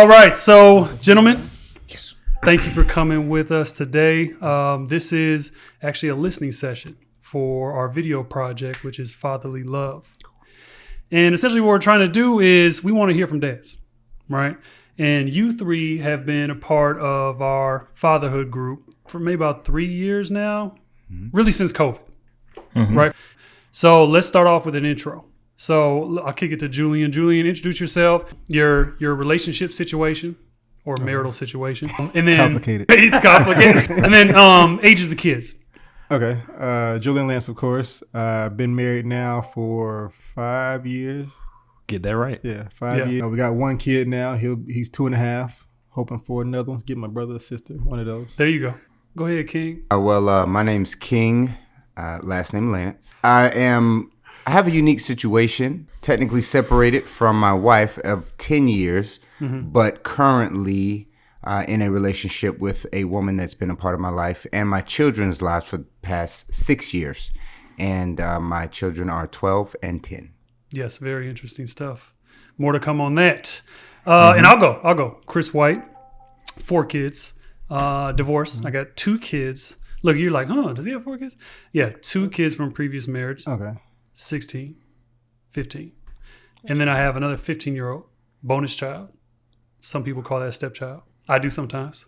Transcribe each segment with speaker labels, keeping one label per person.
Speaker 1: All right. So, gentlemen, thank you for coming with us today. This is actually a listening session for our video project, which is Fatherly Love. And essentially what we're trying to do is we want to hear from dads, right? And you three have been a part of our fatherhood group for maybe about 3 years now, really since COVID, right? So let's start off with an intro. So I'll kick it to Julian. Julian, introduce yourself, your relationship situation or marital situation. And then
Speaker 2: Complicated.
Speaker 1: It's complicated. And then ages of kids.
Speaker 2: Okay. Julian Lance, of course. Been married now for 5 years.
Speaker 3: Get that right.
Speaker 2: Yeah, 5 years. We got one kid now. He's 2.5. Hoping for another one. Get my brother or sister, one of those.
Speaker 1: There you go. Go ahead, King.
Speaker 4: My name's King, last name Lance. I have a unique situation, technically separated from my wife of 10 years, but currently in a relationship with a woman that's been a part of my life and my children's lives for the past 6 years. And my children are 12 and 10.
Speaker 1: Yes, very interesting stuff. More to come on that. And I'll go. Chris White, 4 kids, divorced. I got 2 kids. Look, you're like, does he have 4 kids? Yeah, 2 kids from previous marriage.
Speaker 2: Okay.
Speaker 1: 16, 15. And then I have another 15-year-old bonus child. Some people call that a stepchild. I do sometimes.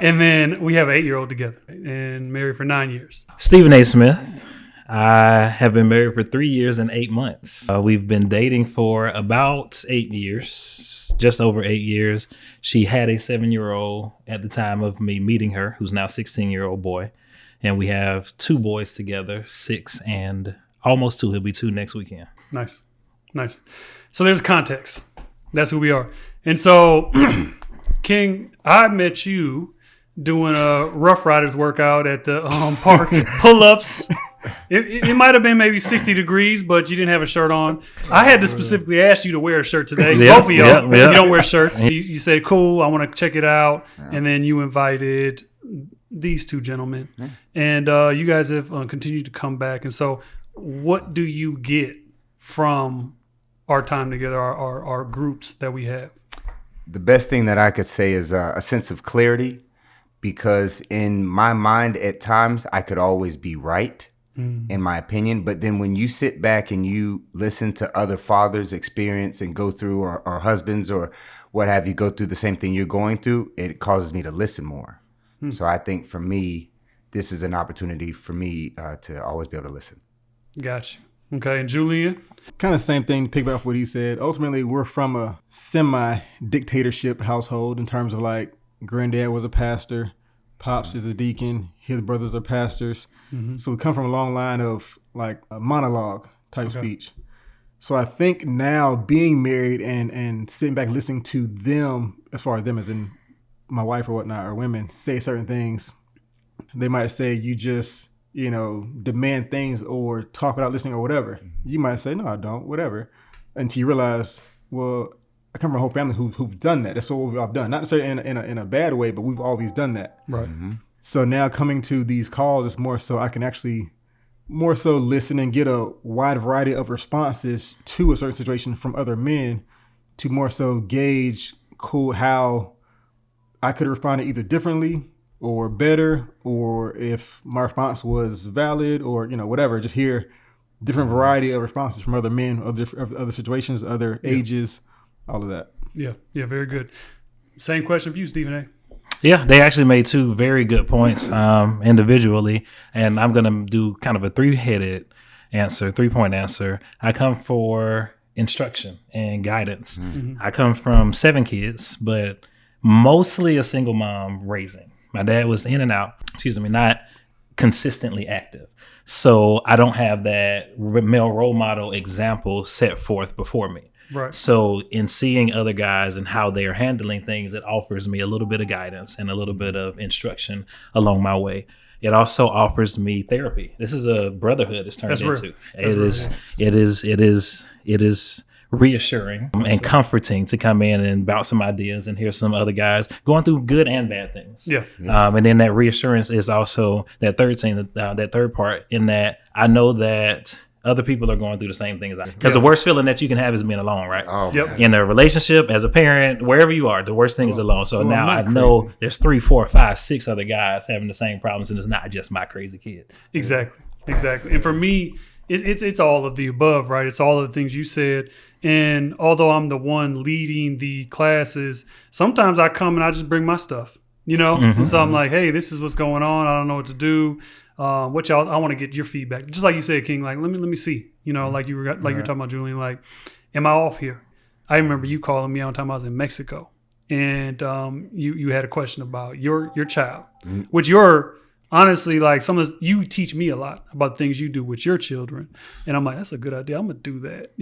Speaker 1: And then we have an 8-year-old together and married for 9 years.
Speaker 3: Stephen A. Smith. I have been married for 3 years and 8 months. We've been dating for about 8 years, just over 8 years. She had a 7-year-old at the time of me meeting her, who's now a 16-year-old boy. And we have 2 boys together, 6 and almost 2. He'll be 2 next weekend.
Speaker 1: Nice. So there's context. That's who we are. And so, King, I met you doing a Rough Riders workout at the park, pull-ups. It might have been maybe 60 degrees, but you didn't have a shirt on. I had to specifically ask you to wear a shirt today. Both of y'all, you don't wear shirts. You said, cool, I want to check it out. And then you invited these 2 gentlemen. And you guys have continued to come back. And so what do you get from our time together, our groups that we have?
Speaker 4: The best thing that I could say is a sense of clarity, because in my mind at times I could always be right in my opinion. But then when you sit back and you listen to other fathers experience and go through, or husbands or what have you, go through the same thing you're going through, it causes me to listen more. So I think for me, this is an opportunity for me to always be able to listen.
Speaker 1: Gotcha. Okay, and Julian?
Speaker 2: Kind of same thing to pick up what he said. Ultimately, we're from a semi-dictatorship household in terms of like granddad was a pastor, pops is a deacon, his brothers are pastors. So we come from a long line of like a monologue type speech. So I think now being married and sitting back listening to them, as far as them as in my wife or whatnot, or women say certain things, they might say you just, demand things or talk without listening or whatever. You might say, no, I don't, whatever. Until you realize, well, I come from a whole family who've done that. That's what we've all done. Not necessarily in a bad way, but we've always done that.
Speaker 1: Right.
Speaker 2: So now coming to these calls is more so I can actually more so listen and get a wide variety of responses to a certain situation from other men to more so gauge how I could have responded either differently or better, or if my response was valid, or whatever. Just hear different variety of responses from other men, other situations, other ages, all of that.
Speaker 1: Yeah, very good. Same question for you, Stephen A.
Speaker 3: Yeah, they actually made 2 very good points individually, and I'm going to do kind of a 3-point answer. I come for instruction and guidance. I come from 7 kids, but mostly a single mom raising. My dad was in and out, not consistently active. So I don't have that male role model example set forth before me.
Speaker 1: Right.
Speaker 3: So in seeing other guys and how they are handling things, it offers me a little bit of guidance and a little bit of instruction along my way. It also offers me therapy. This is a brotherhood it's turned into. It is reassuring and comforting to come in and bounce some ideas and hear some other guys going through good and bad things.
Speaker 1: Yeah.
Speaker 3: And then that reassurance is also that third thing, that third part, in that I know that other people are going through the same things. Because the worst feeling that you can have is being alone, right?
Speaker 4: Oh,
Speaker 1: Yep.
Speaker 4: man.
Speaker 3: In a relationship, as a parent, wherever you are, the worst thing is alone. So
Speaker 2: so
Speaker 3: now
Speaker 2: I'm
Speaker 3: I
Speaker 2: not
Speaker 3: know
Speaker 2: crazy.
Speaker 3: there's 3, 4, 5, 6 other guys having the same problems, and it's not just my crazy kid.
Speaker 1: Exactly. And for me, it's all of the above, right? It's all of the things you said. And although I'm the one leading the classes, sometimes I come and I just bring my stuff, And so I'm like, hey, this is what's going on. I don't know what to do. What y'all? I want to get your feedback. Just like you said, King. Like, let me see. Like you're talking about, Julian. Like, am I off here? I remember you calling me on time I was in Mexico, and you had a question about your child, which you're honestly like you teach me a lot about things you do with your children, and I'm like, that's a good idea. I'm gonna do that,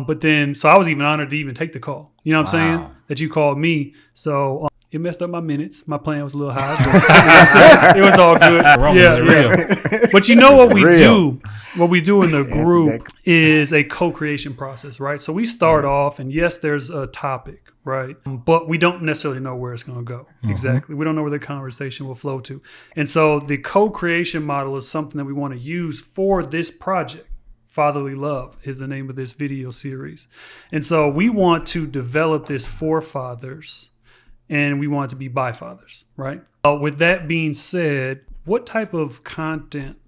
Speaker 1: But then, so I was even honored to even take the call. You know what I'm saying? That you called me. So. It messed up my minutes. My plan was a little high, but it was all good. Yeah. But you know what we do? What we do in the group is a co-creation process, right? So we start off, and yes, there's a topic, right? But we don't necessarily know where it's going to go. Exactly. We don't know where the conversation will flow to. And so the co-creation model is something that we want to use for this project. Fatherly Love is the name of this video series. And so we want to develop this for fathers, and we want it to be by fathers, right? With that being said, what type of content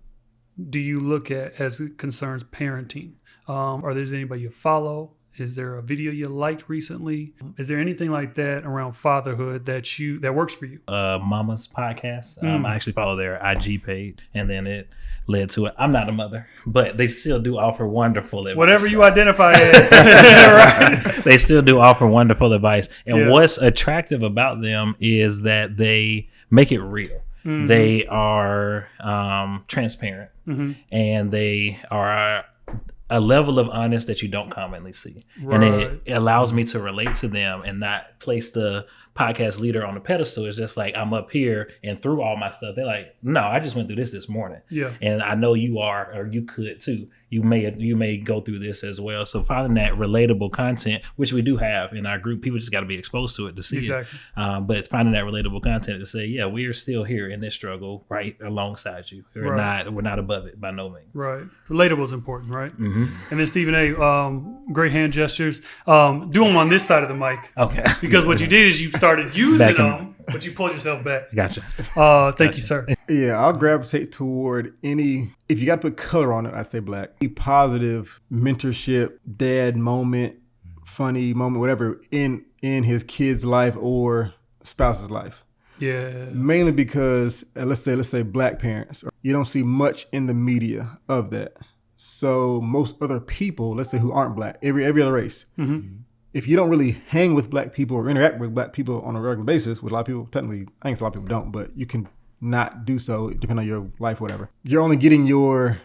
Speaker 1: do you look at as it concerns parenting? Are there anybody you follow? Is there a video you liked recently? Is there anything like that around fatherhood that works for you?
Speaker 3: Mama's podcast. I actually follow their IG page, and then it led to it. I'm not a mother, but they still do offer wonderful advice.
Speaker 1: Whatever you identify as. Right?
Speaker 3: They still do offer wonderful advice. And what's attractive about them is that they make it real. Mm-hmm. They are transparent, and they are a level of honest that you don't commonly see. Right. And it allows me to relate to them and not place the podcast leader on a pedestal. It's just like, I'm up here and through all my stuff. They're like, no, I just went through this morning. Yeah. And I know you are, or you could too. You may go through this as well. So finding that relatable content, which we do have in our group, people just got to be exposed to it to see it. But it's finding that relatable content to say, yeah, we are still here in this struggle, right alongside you. We're not above it by no means. Right.
Speaker 1: Relatable is important, right? Mm-hmm. And then Stephen A, great hand gestures. Do them on this side of the mic. Okay. Because what you did is you started using them, but you pulled yourself back.
Speaker 3: Gotcha.
Speaker 1: Thank you, sir.
Speaker 2: Yeah, I'll gravitate toward if you got to put color on it, I say black. A positive mentorship, dad moment, funny moment, whatever, in his kid's life or spouse's life.
Speaker 1: Yeah.
Speaker 2: Mainly because, let's say black parents, you don't see much in the media of that. So most other people, let's say who aren't black, every other race, if you don't really hang with black people or interact with black people on a regular basis, with a lot of people, technically, I think a lot of people don't, but you can not do so depending on your life, whatever. You're only getting your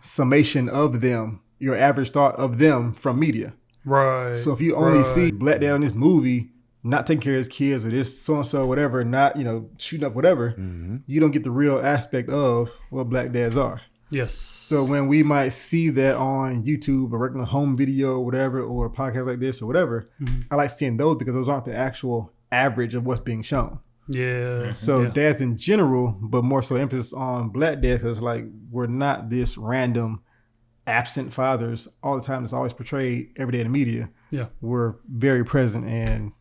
Speaker 2: summation of them, your average thought of them from media.
Speaker 1: Right.
Speaker 2: So if you only see black dad in this movie not taking care of his kids or this so-and-so, whatever, not, shooting up whatever, you don't get the real aspect of what black dads are.
Speaker 1: Yes.
Speaker 2: So when we might see that on YouTube, a regular home video or whatever, or a podcast like this or whatever, I like seeing those because those aren't the actual average of what's being shown.
Speaker 1: Yeah.
Speaker 2: So dads in general, but more so emphasis on black dads because like we're not this random absent fathers all the time that's always portrayed every day in the media. Yeah. We're very present and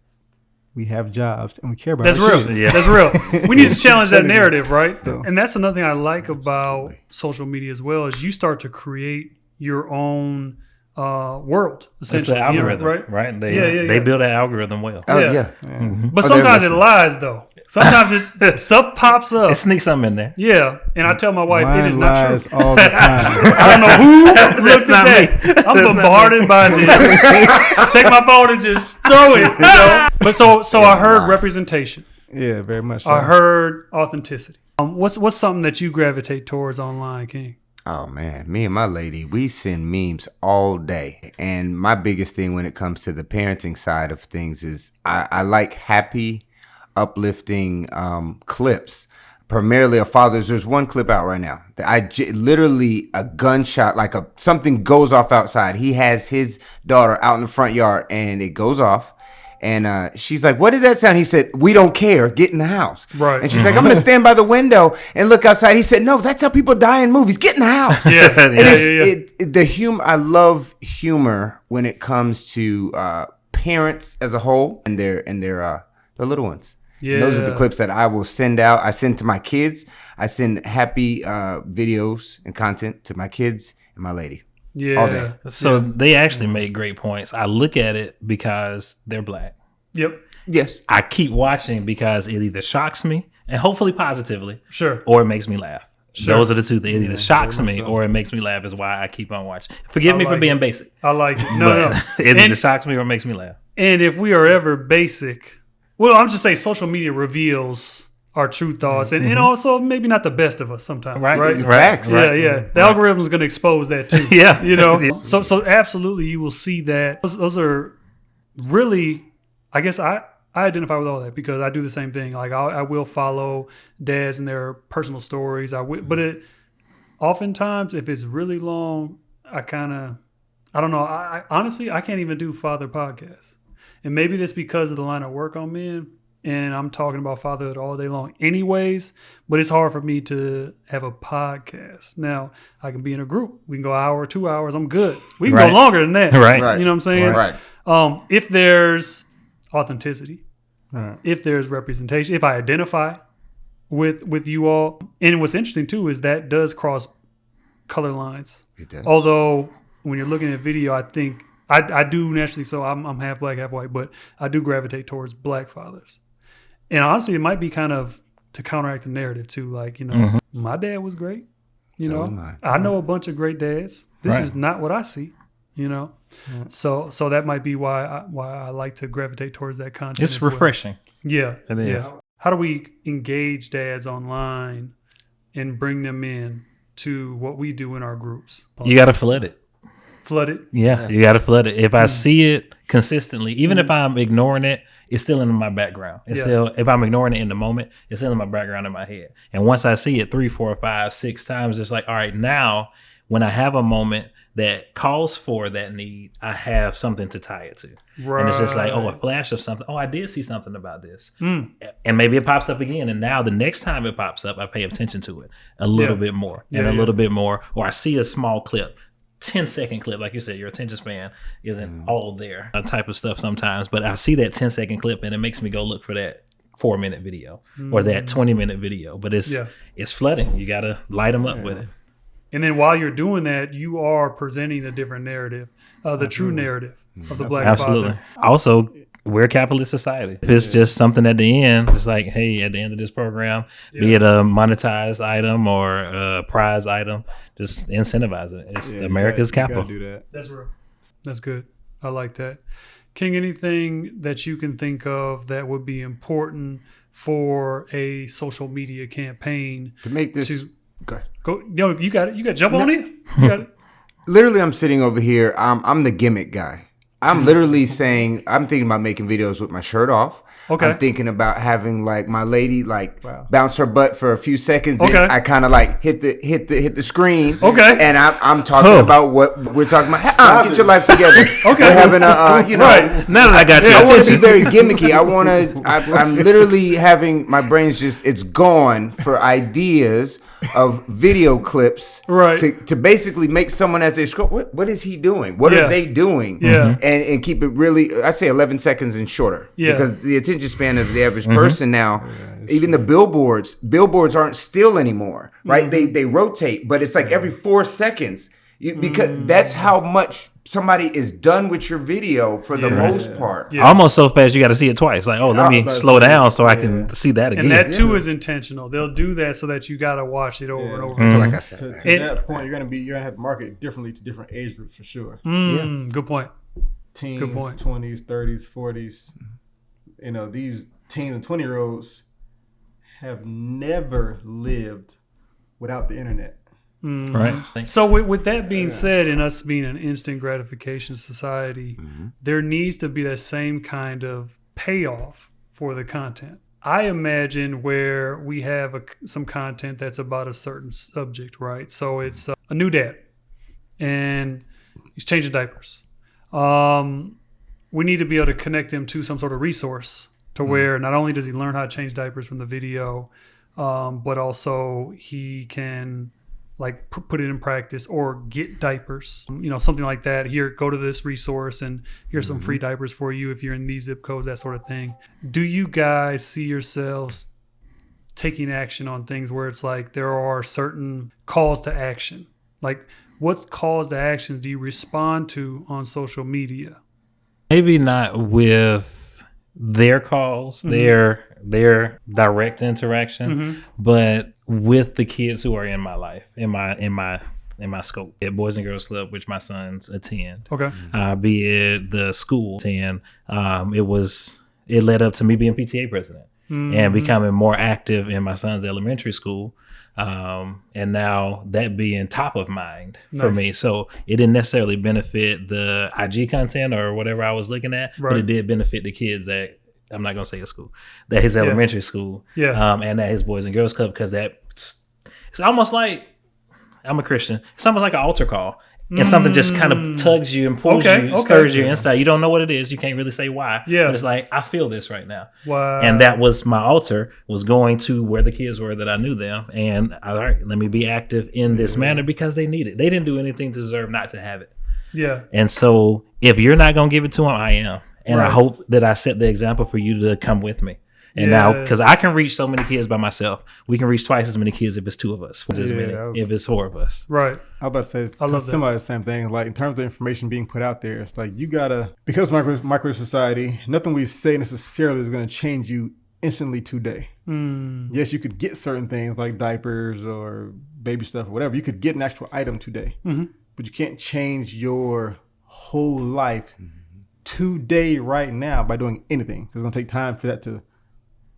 Speaker 2: we have jobs and we care about
Speaker 1: That's
Speaker 2: our
Speaker 1: real.
Speaker 2: kids.
Speaker 1: Yeah. That's real. We need to challenge that narrative, right? And that's another thing I like about social media as well is you start to create your own world, essentially.
Speaker 3: It's the algorithm, right? They build that algorithm well.
Speaker 4: Oh, yeah.
Speaker 1: But sometimes it lies, though. Sometimes stuff pops up.
Speaker 3: It sneaks something in there.
Speaker 1: Yeah. And I tell my wife,
Speaker 2: Mine
Speaker 1: it is not
Speaker 2: lies
Speaker 1: true.
Speaker 2: all the time.
Speaker 1: I don't know who looked at that. I'm bombarded by this. Take my phone and just throw it. But so I heard representation.
Speaker 2: Yeah, very much so.
Speaker 1: I heard authenticity. What's something that you gravitate towards online, King?
Speaker 4: Oh man, me and my lady, we send memes all day. And my biggest thing when it comes to the parenting side of things is I like happy, uplifting clips. Primarily of fathers. There's one clip out right now that literally a gunshot, like something goes off outside. He has his daughter out in the front yard and it goes off. And she's like, what is that sound? He said, we don't care. Get in the house.
Speaker 1: Right.
Speaker 4: And she's like, I'm going to stand by the window and look outside. He said, no, that's how people die in movies. Get in the house.
Speaker 1: Yeah.
Speaker 4: And the humor, I love humor when it comes to parents as a whole and their little ones.
Speaker 1: Yeah.
Speaker 4: And those are the clips that I will send out. I send to my kids. I send happy videos and content to my kids and my lady.
Speaker 1: Yeah.
Speaker 4: All day.
Speaker 3: So they actually made great points. I look at it because they're black.
Speaker 1: Yep.
Speaker 4: Yes.
Speaker 3: I keep watching because it either shocks me, and hopefully positively,
Speaker 1: Sure.
Speaker 3: or it makes me laugh.
Speaker 1: Sure.
Speaker 3: Those are the two things. It either shocks me or it makes me laugh is why I keep on watching. Forgive me for
Speaker 1: like
Speaker 3: being
Speaker 1: it.
Speaker 3: basic.
Speaker 1: I like it. No.
Speaker 3: It either
Speaker 1: And,
Speaker 3: shocks me or it makes me laugh.
Speaker 1: and if we are ever basic, well, I'm just saying social media reveals our true thoughts and also maybe not the best of us sometimes. Right.
Speaker 4: Facts.
Speaker 1: Yeah. The algorithm is going to expose that too.
Speaker 3: Yeah.
Speaker 1: You know, so absolutely you will see that. Those are really, I guess I identify with all that because I do the same thing. Like I will follow dads and their personal stories. But it oftentimes if it's really long, I don't know. I honestly, I can't even do father podcasts. And maybe that's because of the line of work I'm in. And I'm talking about fatherhood all day long anyways, but it's hard for me to have a podcast. Now, I can be in a group. We can go an hour, 2 hours. I'm good. We can
Speaker 3: Right.
Speaker 1: go longer than that.
Speaker 3: Right.
Speaker 1: You know what I'm saying?
Speaker 4: Right.
Speaker 1: If there's authenticity,
Speaker 2: Right.
Speaker 1: if there's representation, if I identify with you all. And what's interesting too is that does cross color lines.
Speaker 4: It does.
Speaker 1: Although when you're looking at video, I think I do naturally, so I'm half black, half white, but I do gravitate towards black fathers. And honestly, it might be kind of to counteract the narrative too. Like, my dad was great.
Speaker 4: So am I.
Speaker 1: I know a bunch of great dads. This
Speaker 3: Right.
Speaker 1: is not what I see. So that might be why I like to gravitate towards that content.
Speaker 3: It's
Speaker 1: as well.
Speaker 3: refreshing.
Speaker 1: Yeah,
Speaker 3: It is.
Speaker 1: Yeah. How do we engage dads online and bring them in to what we do in our groups?
Speaker 3: You got to flood it.
Speaker 1: Flood it.
Speaker 3: Yeah, you got to flood it. If I see it consistently, even if I'm ignoring it, it's still in my background. It's still, if I'm ignoring it in the moment, it's still in my background in my head. And once I see it 3, 4, 5, 6 times, it's like, all right, now when I have a moment that calls for that need, I have something to tie it to.
Speaker 1: Right.
Speaker 3: And it's just like, oh, a flash of something. Oh, I did see something about this. And maybe it pops up again. And now the next time it pops up, I pay attention to it a little bit more and a little bit more. Or I see a small clip. 10-second clip, like you said, your attention span isn't all there, that type of stuff sometimes. But I see that 10-second clip and it makes me go look for that 4-minute video or that 20-minute video. But it's flooding. You got to light them up with it.
Speaker 1: And then while you're doing that, you are presenting a different narrative, the true narrative of the black
Speaker 3: Absolutely.
Speaker 1: father.
Speaker 3: Also, we're a capitalist society. If it's just something at the end, it's like, hey, at the end of this program, be it a monetized item or a prize item, just incentivize it. It's America's capital.
Speaker 2: You gotta do that.
Speaker 1: That's real. That's good. I like that. King, anything that you can think of that would be important for a social media campaign
Speaker 4: To make this,
Speaker 1: to
Speaker 4: go ahead.
Speaker 1: go? Yo, you got it. You got to jump on it. You got it.
Speaker 4: Literally, I'm sitting over here. I'm the gimmick guy. I'm literally saying, I'm thinking about making videos with my shirt off.
Speaker 1: Okay.
Speaker 4: I'm thinking about having like my lady bounce her butt for a few seconds. Then
Speaker 1: Okay.
Speaker 4: I kind of like hit the screen.
Speaker 1: Okay.
Speaker 4: And I'm talking about what we're talking about. Get your life together.
Speaker 1: Okay.
Speaker 4: We're having a
Speaker 1: Right.
Speaker 3: Now that I got
Speaker 4: I
Speaker 3: your
Speaker 4: want to be
Speaker 3: attention.
Speaker 4: very gimmicky. I'm literally having my brain's it's gone for ideas of video clips
Speaker 1: Right.
Speaker 4: to basically make someone as they scroll, what is he doing? What
Speaker 1: Yeah.
Speaker 4: are they doing?
Speaker 1: Yeah.
Speaker 4: And keep it really, I'd say 11 seconds and shorter.
Speaker 1: Yeah.
Speaker 4: Because the attention span of the average person now, even the billboards aren't still anymore, right? They rotate, but it's like every 4 seconds. Because that's how much somebody is done with your video for the most part.
Speaker 1: Yeah.
Speaker 3: Almost so fast you got to see it twice. Like, oh, let me slow down so I can see that again.
Speaker 1: And that too is intentional. They'll do that so that you got to watch it over and over.
Speaker 4: I feel like I said
Speaker 2: To
Speaker 4: that.
Speaker 2: that point, you're gonna have to market it differently to different age groups for sure.
Speaker 1: Good point.
Speaker 2: Teens,
Speaker 1: Good point.
Speaker 2: 20s, 30s, 40s. These teens and 20-year-olds have never lived without the internet.
Speaker 3: Right.
Speaker 1: So with that being said, and us being an instant gratification society, there needs to be that same kind of payoff for the content. I imagine where we have some content that's about a certain subject, right? So it's a new dad, and he's changing diapers. we need to be able to connect him to some sort of resource to where not only does he learn how to change diapers from the video, but also he can like put it in practice or get diapers, something like that. Here, go to this resource and here's some free diapers for you if you're in these zip codes, that sort of thing. Do you guys see yourselves taking action on things where it's like there are certain calls to action? Like, what calls to actions do you respond to on social media?
Speaker 3: Maybe not with their calls, their direct interaction, but with the kids who are in my life, in my scope. At Boys and Girls Club, which my sons attend.
Speaker 1: Okay.
Speaker 3: Be it the school attend. It led up to me being PTA president and becoming more active in my son's elementary school. And now that being top of mind for me. So it didn't necessarily benefit the IG content or whatever I was looking at, but it did benefit the kids at, I'm not going to say a school, that his elementary school, and at his Boys and Girls Club, because it's almost like, I'm a Christian, it's almost like an altar call. And something just kind of tugs you and pulls you, stirs you inside. You don't know what it is. You can't really say why. Yeah. But it's like, I feel this right now.
Speaker 1: Wow.
Speaker 3: And that was my altar, was going to where the kids were that I knew them. And all right, let me be active in this manner because they need it. They didn't do anything to deserve not to have it.
Speaker 1: Yeah.
Speaker 3: And so if you're not going to give it to them, I am. And I hope that I set the example for you to come with me. And now, because I can reach so many kids by myself, we can reach twice as many kids if it's two of us, if it's four of us.
Speaker 1: Right.
Speaker 2: I was about to say, it's similar to the same thing. Like, in terms of information being put out there, it's like you gotta, because micro society, nothing we say necessarily is going to change you instantly today. Yes, you could get certain things like diapers or baby stuff or whatever. You could get an actual item today, but you can't change your whole life today, right now, by doing anything. It's going to take time for that to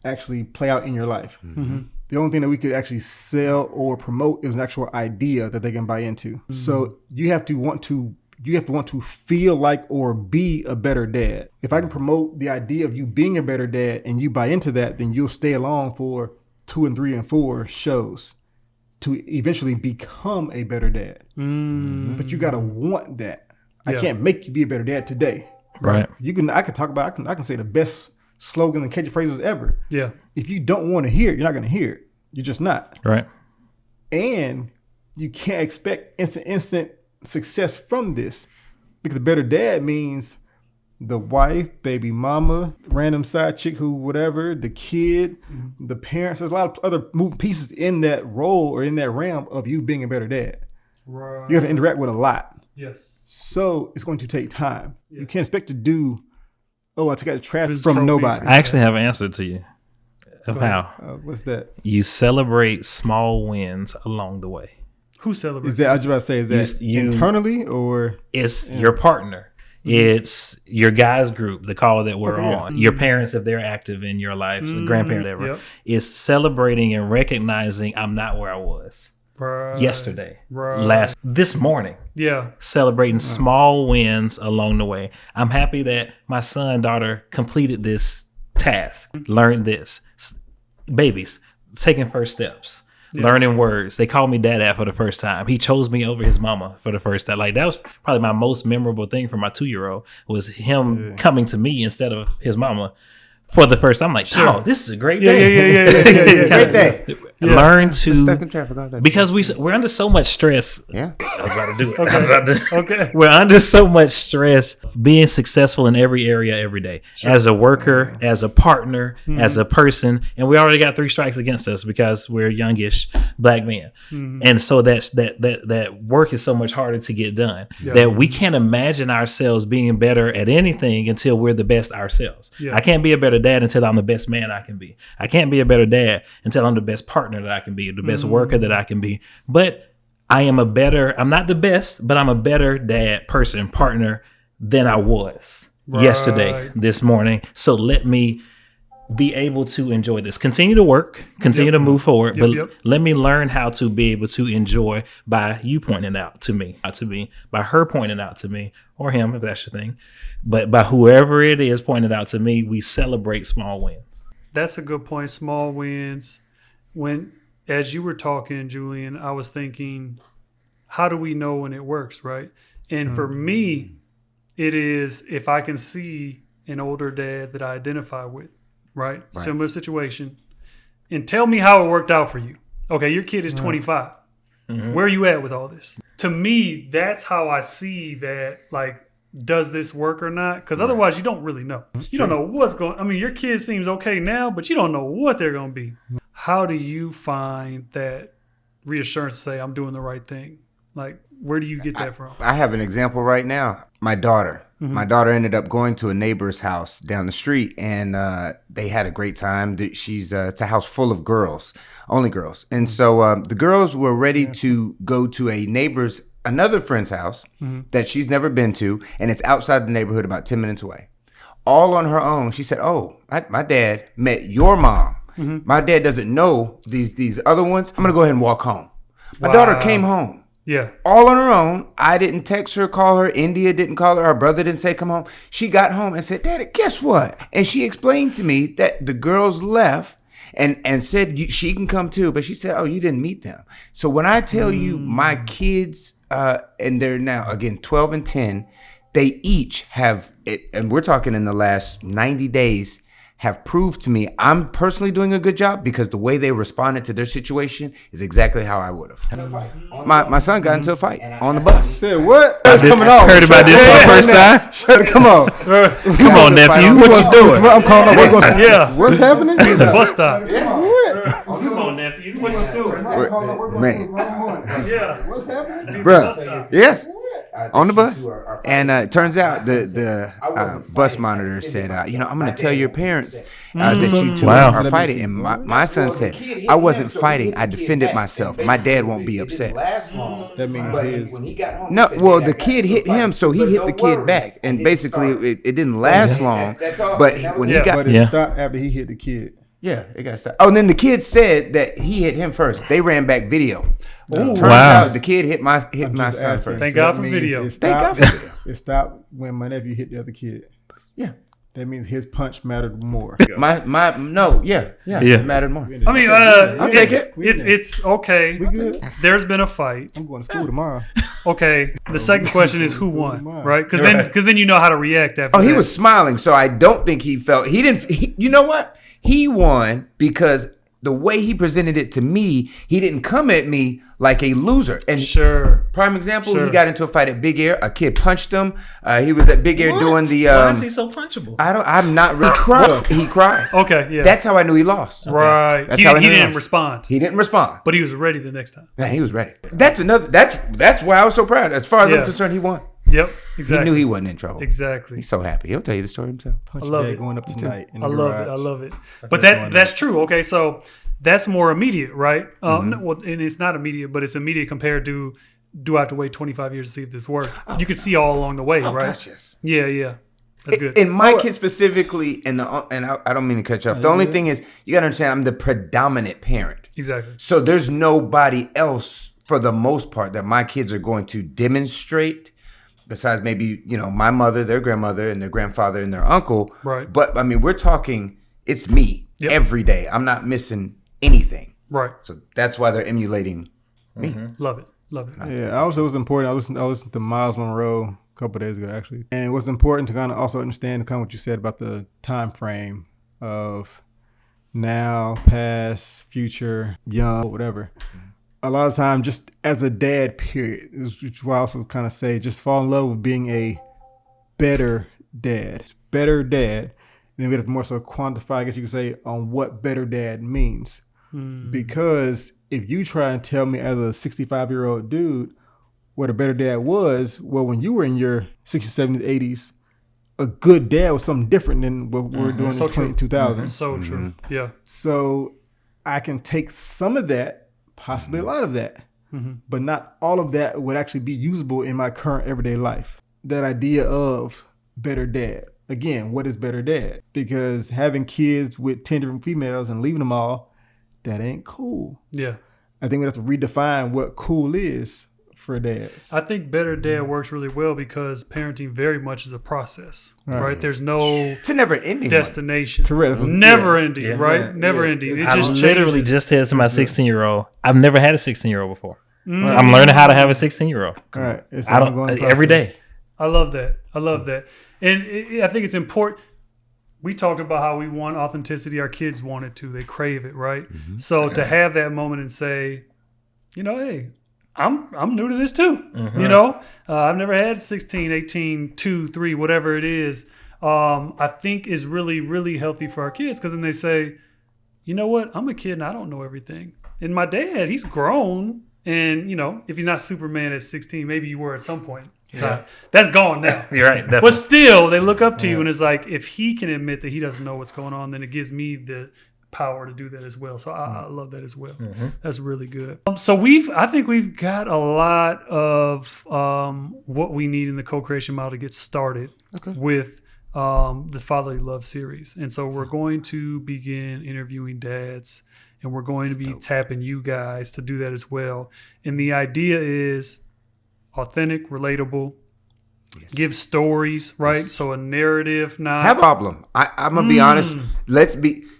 Speaker 2: actually play out in your life. The only thing that we could actually sell or promote is an actual idea that they can buy into. So you have to want to feel like or be a better dad. If I can promote the idea of you being a better dad and you buy into that, then you'll stay along for 2 and 3 and 4 shows to eventually become a better dad. But you got to want that. I can't make you be a better dad today.
Speaker 3: Right.
Speaker 2: I can say the best slogans and catchphrases ever.
Speaker 1: Yeah. If
Speaker 2: you don't want to hear it, you're not going to hear it. You're just not.
Speaker 3: Right.
Speaker 2: And you can't expect instant success from this, because a better dad means the wife, baby mama, random side chick, who, whatever, the kid, the parents. There's a lot of other moving pieces in that role or in that realm of you being a better dad. Right. You have to interact with a lot.
Speaker 1: Yes.
Speaker 2: So it's going to take time. Yeah. You can't expect to do, I took out the trash from nobody.
Speaker 3: I actually have an answer to you of how.
Speaker 2: What's that?
Speaker 3: You celebrate small wins along the way.
Speaker 1: Who celebrates?
Speaker 2: Is that, I was about to say, is that internally or?
Speaker 3: It's your partner. It's your guys group, the call that we're on. Your parents, if they're active in your life, the grandparent, whatever. Yep. It's celebrating and recognizing I'm not where I was yesterday, this morning.
Speaker 1: Yeah.
Speaker 3: Celebrating small wins along the way. I'm happy that my son, daughter completed this task, learned this. Babies, taking first steps. Learning words. They called me dad for the first time. He chose me over his mama for the first time. Like, that was probably my most memorable thing for my 2-year-old, was him coming to me instead of his mama for the first time. I'm like, oh, this is a great day.
Speaker 4: Great day.
Speaker 3: Learn to, because we're under so much stress.
Speaker 4: Yeah.
Speaker 3: I was about to do it. Okay. We're under so much stress being successful in every area every day. As a worker, as a partner, as a person. And we already got 3 strikes against us because we're youngish black men. And so that work is so much harder to get done that we can't imagine ourselves being better at anything until we're the best ourselves. I can't be a better dad until I'm the best man I can be. I can't be a better dad until I'm the best partner that I can be, the best worker that I can be. But I'm not the best, but I'm a better dad, person, partner than I was yesterday, this morning. So let me be able to enjoy this. Continue to work, continue to move forward, but let me learn how to be able to enjoy by you pointing out to me, by her pointing out to me, or him, if that's your thing. But by whoever it is pointing out to me, we celebrate small wins.
Speaker 1: That's a good point. Small wins. As you were talking, Julian, I was thinking, how do we know when it works, right? And for me, it is if I can see an older dad that I identify with, right? Similar situation, and tell me how it worked out for you. Okay, your kid is 25. Where are you at with all this? To me, that's how I see that, like, does this work or not? Because otherwise, you don't really know. You don't know what's going. I mean, your kid seems okay now, but you don't know what they're going to be. How do you find that reassurance to say I'm doing the right thing? Like, where do you get that from?
Speaker 4: I have an example right now. My daughter. My daughter ended up going to a neighbor's house down the street, and they had a great time. It's a house full of girls, only girls. And so the girls were ready to go to another friend's house that she's never been to, and it's outside the neighborhood about 10 minutes away. All on her own. She said, oh, my dad met your mom. My dad doesn't know these other ones. I'm going to go ahead and walk home. My daughter came home.
Speaker 1: Yeah.
Speaker 4: All on her own. I didn't text her, call her. India didn't call her. Her brother didn't say come home. She got home and said, Daddy, guess what? And she explained to me that the girls left and said she can come too. But she said, oh, you didn't meet them. So when I tell you my kids, and they're now, again, 12 and 10, they each have, and we're talking in the last 90 days, have proved to me I'm personally doing a good job because the way they responded to their situation is exactly how I would have. My son got into a fight on the bus.
Speaker 2: Said what? That's coming on.
Speaker 3: Heard about this for the first time?
Speaker 2: Shut Come on.
Speaker 3: Come on, nephew.
Speaker 2: What
Speaker 3: What you doing?
Speaker 2: I'm calling up.
Speaker 1: Yeah.
Speaker 2: What's happening?
Speaker 1: The bus stop.
Speaker 2: What?
Speaker 1: Come on, nephew. What you doing?
Speaker 4: Man,
Speaker 1: Yeah.
Speaker 2: What's happening?
Speaker 4: bro, yes, on the bus. And it turns out the bus monitor said, I'm going to tell your parents that you two
Speaker 3: Wow.
Speaker 4: are fighting. And my son said, I wasn't fighting. I defended myself. My dad won't be upset.
Speaker 2: That means his.
Speaker 4: No, well, the kid hit him, so he hit the kid back. And basically, it didn't last long. But when he got...
Speaker 2: But it stopped after he hit the kid.
Speaker 4: Yeah, it got stopped. Oh, and then the kid said that he hit him first. They ran back video. Turns
Speaker 3: Wow.
Speaker 4: out the kid hit my
Speaker 2: Just
Speaker 4: son
Speaker 2: asking.
Speaker 4: first.
Speaker 1: Thank
Speaker 2: So
Speaker 1: God
Speaker 2: that
Speaker 1: for
Speaker 2: means
Speaker 1: video.
Speaker 2: It
Speaker 4: Thank
Speaker 2: stopped,
Speaker 4: God for video.
Speaker 2: It stopped when my nephew hit the other kid.
Speaker 4: Yeah.
Speaker 2: That means his punch mattered more.
Speaker 4: Yeah. It mattered more.
Speaker 1: I mean,
Speaker 4: I'll take it.
Speaker 1: It's okay.
Speaker 2: We good?
Speaker 1: There's been a fight.
Speaker 2: I'm going to school tomorrow.
Speaker 1: Okay. The second question is who won, right? Because then you know how to react after.
Speaker 4: Oh, he
Speaker 1: that.
Speaker 4: was smiling, so I don't think he felt. He didn't. You know what? He won because the way he presented it to me, he didn't come at me like a loser. And
Speaker 1: Sure.
Speaker 4: prime example,
Speaker 1: Sure.
Speaker 4: he got into a fight at Big Air. A kid punched him. He was at Big Air doing the.
Speaker 3: Why is he so punchable?
Speaker 4: I'm not really crying. He cried.
Speaker 1: Okay. Yeah.
Speaker 4: That's how I knew he lost.
Speaker 1: right.
Speaker 4: That's
Speaker 1: He,
Speaker 4: how I
Speaker 1: he
Speaker 4: knew he
Speaker 1: didn't
Speaker 4: lost.
Speaker 1: respond,
Speaker 4: He didn't respond.
Speaker 1: but he was ready the next time.
Speaker 4: Man, he was ready. That's why I was so proud. As far as
Speaker 1: Yeah.
Speaker 4: I'm concerned, he won.
Speaker 1: Yep.
Speaker 4: He
Speaker 1: Exactly.
Speaker 4: knew he wasn't in trouble.
Speaker 1: Exactly.
Speaker 4: He's so happy. He'll tell you the story himself.
Speaker 2: Punch
Speaker 1: I
Speaker 2: your
Speaker 1: love
Speaker 2: dad
Speaker 1: it.
Speaker 2: going up tonight in the
Speaker 1: I love it.
Speaker 2: garage.
Speaker 1: I love it. But
Speaker 2: what's
Speaker 1: that's
Speaker 2: going
Speaker 1: that's true. Okay, so that's more immediate, right? No, well, and it's not immediate, but it's immediate compared to do I have to wait 25 years to see if this works? You can see all along the way, right?
Speaker 4: Gosh, yes.
Speaker 1: Yeah. That's good.
Speaker 4: In my kid specifically, and I don't mean to cut you off. The only thing is, you got to understand, I'm the predominant parent.
Speaker 1: Exactly.
Speaker 4: So there's nobody else, for the most part, that my kids are going to demonstrate besides maybe, my mother, their grandmother, and their grandfather, and their uncle.
Speaker 1: Right.
Speaker 4: But, I mean, we're talking, it's me every day. I'm not missing anything.
Speaker 1: Right.
Speaker 4: So that's why they're emulating me.
Speaker 1: Love it.
Speaker 2: Yeah, also it was important. I listened to Miles Monroe a couple of days ago, actually. And it was important to kind of also understand kind of what you said about the time frame of now, past, future, young, whatever. A lot of time, just as a dad, period, which is why I also kind of say just fall in love with being a better dad. Better dad. And then we have to more so quantify, I guess you could say, on what better dad means. Because if you try and tell me as a 65-year-old dude what a better dad was, well, when you were in your 60s, 70s, 80s, a good dad was something different than what we're doing
Speaker 1: So
Speaker 2: in
Speaker 1: true.
Speaker 2: 2000s.
Speaker 1: So true. Yeah.
Speaker 2: So I can take some of that, possibly a lot of that, but not all of that would actually be usable in my current everyday life. That idea of better dad. Again, what is better dad? Because having kids with 10 different females and leaving them all, that ain't cool.
Speaker 1: Yeah.
Speaker 2: I think we have to redefine what cool is for dads.
Speaker 1: I think better dad works really well because parenting very much is a process, right? There's no
Speaker 4: It's a never-ending one.
Speaker 1: destination.
Speaker 2: Correct. That's what-
Speaker 1: Never ending,
Speaker 3: Yeah.
Speaker 1: right? Never ending. It
Speaker 3: I
Speaker 1: just
Speaker 3: literally
Speaker 1: changes.
Speaker 3: just said to my 16-year-old, I've never had a 16-year-old before. I'm learning how to have a 16-year-old.
Speaker 2: All right. It's
Speaker 3: I
Speaker 2: an
Speaker 3: don't
Speaker 2: ongoing
Speaker 3: every day.
Speaker 2: process.
Speaker 1: I love that. I love that. And I think it's important. We talked about how we want authenticity. Our kids want it too. They crave it, right?
Speaker 4: Mm-hmm.
Speaker 1: So to have that moment and say, hey, I'm new to this too. I've never had 16, 18, 2, 3, whatever it is. I think is really, really healthy for our kids, because then they say, you know what? I'm a kid and I don't know everything. And my dad, he's grown. And, if he's not Superman at 16, maybe you were at some point. Yeah. That's gone now.
Speaker 3: You're right. Definitely.
Speaker 1: But still, they look up to you, and it's like, if he can admit that he doesn't know what's going on, then it gives me the power to do that as well. So I love that as well. Mm-hmm. That's really good. So I think we've got a lot of what we need in the co-creation model to get started with the Fatherly Love series. And so we're going to begin interviewing dads, and we're going to be tapping you guys to do that as well. And the idea is authentic, relatable, give stories, right? Yes. So a narrative, not
Speaker 4: have a problem. I'm gonna be honest.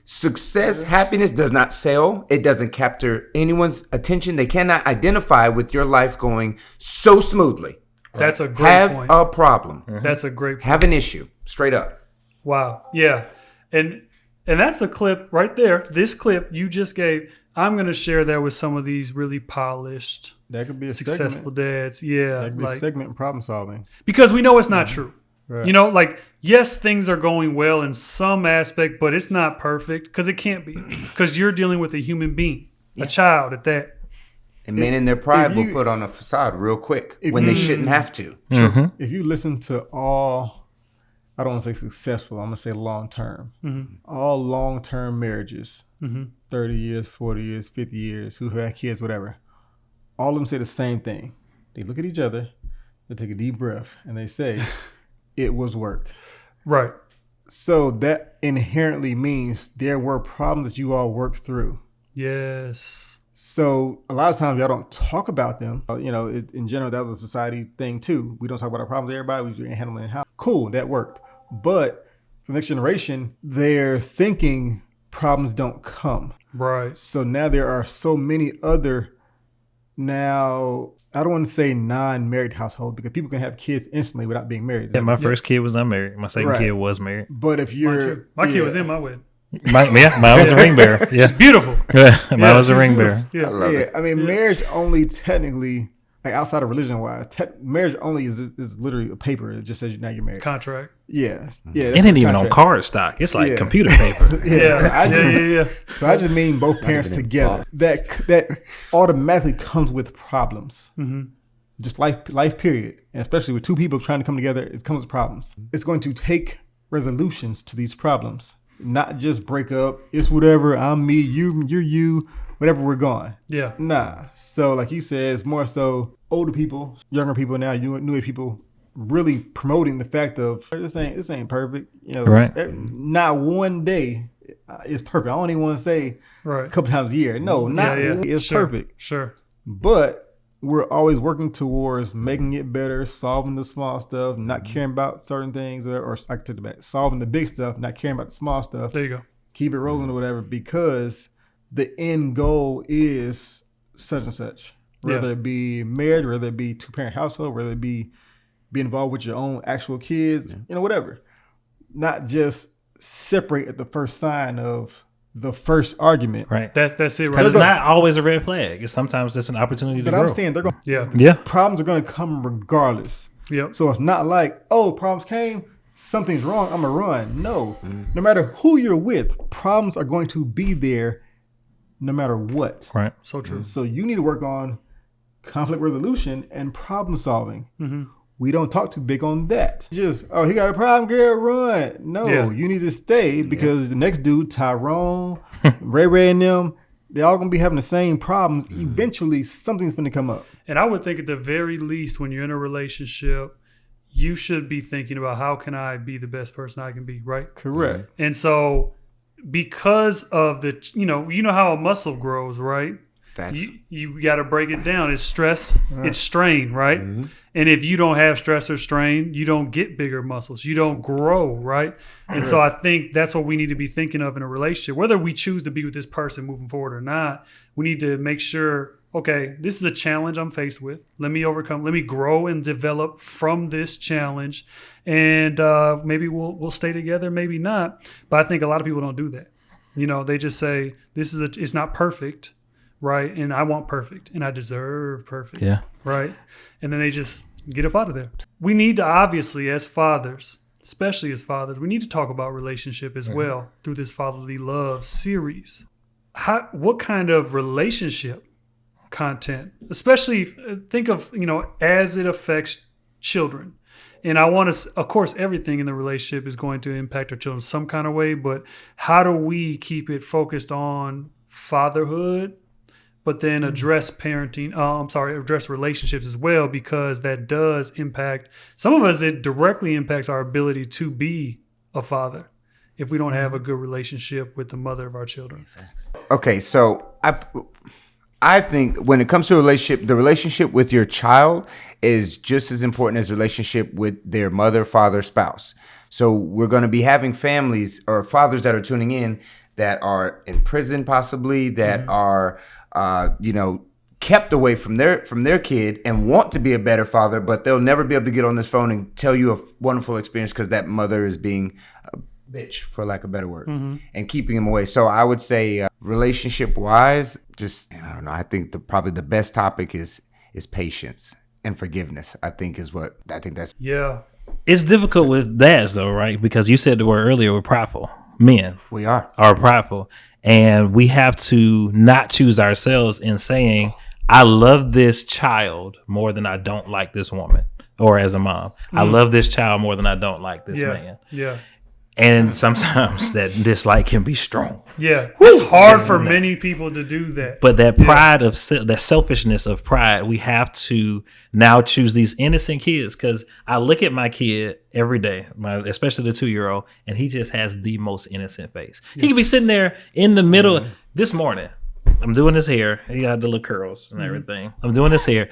Speaker 4: Success, happiness does not sell. It doesn't capture anyone's attention. They cannot identify with your life going so smoothly.
Speaker 1: That's a great point.
Speaker 4: Have a problem.
Speaker 1: Mm-hmm. That's a great point.
Speaker 4: Have an issue. Straight up.
Speaker 1: Wow. Yeah. And that's a clip right there. This clip you just gave, I'm going to share that with some of these really polished,
Speaker 2: that could be a
Speaker 1: successful
Speaker 2: segment.
Speaker 1: Dads. Yeah.
Speaker 2: That could be a segment in problem solving.
Speaker 1: Because we know it's not true.
Speaker 2: Right.
Speaker 1: Yes, things are going well in some aspect, but it's not perfect, because it can't be. Because you're dealing with a human being, a child at that.
Speaker 4: And men in their pride will put on a facade real quick when they shouldn't have to.
Speaker 2: Mm-hmm. If you listen to all, I don't want to say successful, I'm going to say long-term. Mm-hmm. All long-term marriages, 30 years, 40 years, 50 years, who have kids, whatever, all of them say the same thing. They look at each other, they take a deep breath, and they say, it was work.
Speaker 1: Right.
Speaker 2: So that inherently means there were problems that you all worked through.
Speaker 1: Yes.
Speaker 2: So a lot of times y'all don't talk about them. In general, that was a society thing too. We don't talk about our problems with everybody. We handle it in house. Cool, that worked. But for the next generation, they're thinking problems don't come.
Speaker 1: Right.
Speaker 2: So now there are so many other, I don't want to say non-married household, because people can have kids instantly without being married.
Speaker 3: Yeah, my first kid was unmarried. My second kid was married.
Speaker 2: But if you're...
Speaker 1: My kid was in my wedding.
Speaker 3: Mine was a ring bearer. Yeah.
Speaker 1: It's beautiful.
Speaker 3: Mine was a ring bearer.
Speaker 2: Yeah. I mean, marriage only technically, outside of religion-wise, marriage only is literally a paper. It just says now you're married.
Speaker 1: Contract.
Speaker 2: Yeah.
Speaker 3: It ain't even on card stock. It's like computer paper.
Speaker 1: Yeah.
Speaker 2: So I just mean both parents together. That automatically comes with problems. Mm-hmm. Just life period. And especially with two people trying to come together, it comes with problems. It's going to take resolutions to these problems. Not just break up. It's whatever. I'm me, you're you, whatever, we're going.
Speaker 1: Yeah.
Speaker 2: Nah. So like you said, it's more so older people, younger people now, newer people really promoting the fact of this ain't perfect.
Speaker 3: Right.
Speaker 2: Not one day is perfect. I don't even want to say a couple times a year. No, not one day is perfect.
Speaker 1: Sure.
Speaker 2: But we're always working towards making it better, solving the small stuff, not caring about certain things, or I take it back, solving the big stuff, not caring about the small stuff.
Speaker 1: There you go.
Speaker 2: Keep it rolling or whatever, because the end goal is such and such. Whether it be married, whether it be two-parent household, whether it be involved with your own actual kids, whatever. Not just separate at the first sign of the first argument.
Speaker 3: Right.
Speaker 1: That's it. Right.
Speaker 3: Because it's not always a red flag. It's sometimes just an opportunity to grow.
Speaker 2: But I'm saying they're going.
Speaker 1: Yeah.
Speaker 2: Problems are going to come regardless.
Speaker 1: Yep.
Speaker 2: So it's not like, problems came, something's wrong, I'm gonna run. No. No matter who you're with, problems are going to be there, no matter what.
Speaker 3: Right.
Speaker 1: So true.
Speaker 2: So you need to work on conflict resolution and problem solving. Mm-hmm. We don't talk too big on that. Just, he got a problem, girl, run. No, you need to stay, because the next dude, Tyrone, Ray and them, they're all going to be having the same problems. Mm-hmm. Eventually, something's going to come up.
Speaker 1: And I would think at the very least, when you're in a relationship, you should be thinking about, how can I be the best person I can be, right?
Speaker 2: Correct.
Speaker 1: Mm-hmm. And so because of the, you know how a muscle grows, right? You got to break it down. It's stress, it's strain, right? Mm-hmm. And if you don't have stress or strain, you don't get bigger muscles. You don't grow, right? And so I think that's what we need to be thinking of in a relationship. Whether we choose to be with this person moving forward or not, we need to make sure, okay, this is a challenge I'm faced with. Let me overcome. Let me grow and develop from this challenge, and maybe we'll stay together, maybe not. But I think a lot of people don't do that. You know, they just say it's not perfect, right? And I want perfect, and I deserve perfect,
Speaker 3: Yeah.
Speaker 1: right? And then they just get up out of there. We need to obviously, as fathers, especially as fathers, we need to talk about relationship as well through this Fatherly Love series. What kind of relationship content, especially think of, you know, as it affects children. And I want to, of course, everything in the relationship is going to impact our children some kind of way, but how do we keep it focused on fatherhood, but then address parenting, address relationships as well, because that does impact, some of us, it directly impacts our ability to be a father if we don't have a good relationship with the mother of our children.
Speaker 4: Okay, so I think when it comes to a relationship, the relationship with your child is just as important as the relationship with their mother, father, spouse. So we're going to be having families or fathers that are tuning in that are in prison, possibly, that are, kept away from their kid and want to be a better father, but they'll never be able to get on this phone and tell you a wonderful experience because that mother is being a bitch, for lack of a better word, and keeping them away. So I would say relationship wise, I don't know. I think probably the best topic is patience and forgiveness. That's
Speaker 1: Yeah.
Speaker 3: It's difficult with dads though, right? Because you said the word earlier, we're prideful. Men
Speaker 4: we are
Speaker 3: prideful. And we have to not choose ourselves in saying, I love this child more than I don't like this woman. Or as a mom, I love this child more than I don't like this man.
Speaker 1: Yeah.
Speaker 3: And sometimes that dislike can be strong.
Speaker 1: Yeah. It's hard for many people to do that.
Speaker 3: But that pride that selfishness of pride, we have to now choose these innocent kids. Because I look at my kid every day, especially the 2-year-old, and he just has the most innocent face. Yes. He could be sitting there in the middle. This morning, I'm doing his hair. He got the little curls and everything. I'm doing his hair.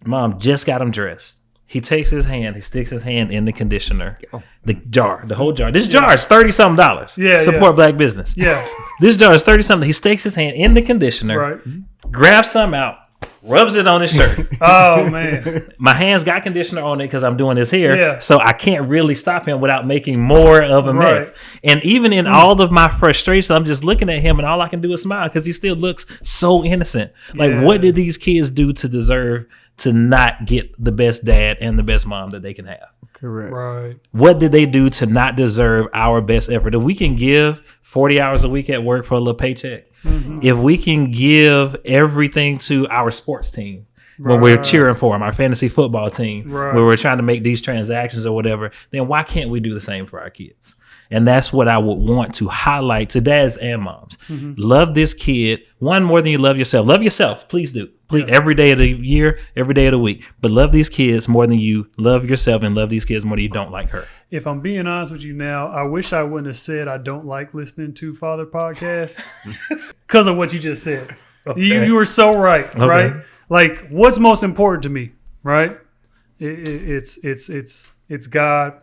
Speaker 3: Mom just got him dressed. He takes his hand, he sticks his hand in the conditioner, the whole jar. This jar is $30-something.
Speaker 1: Yeah,
Speaker 3: support black business.
Speaker 1: Yeah.
Speaker 3: This jar is $30-something. He sticks his hand in the conditioner,
Speaker 1: right,
Speaker 3: grabs some out, rubs it on his shirt.
Speaker 1: Oh, man.
Speaker 3: My hands got conditioner on it because I'm doing his hair.
Speaker 1: Yeah.
Speaker 3: So I can't really stop him without making more of a mess. And even in all of my frustration, I'm just looking at him and all I can do is smile because he still looks so innocent. Like, what did these kids do to deserve to not get the best dad and the best mom that they can have?
Speaker 2: Correct.
Speaker 1: Right.
Speaker 3: What did they do to not deserve our best effort? If we can give 40 hours a week at work for a little paycheck, if we can give everything to our sports team, when we're cheering for them, our fantasy football team, where we're trying to make these transactions or whatever, then why can't we do the same for our kids? And that's what I would want to highlight to dads and moms. Love this kid, one, more than you love yourself. Love yourself, please do. Please, every day of the year, every day of the week. But love these kids more than you love yourself, and love these kids more than you don't like her.
Speaker 1: If I'm being honest with you now, I wish I wouldn't have said I don't like listening to father podcasts because of what you just said. Okay. You were so right, right? Like, what's most important to me, right? It's God.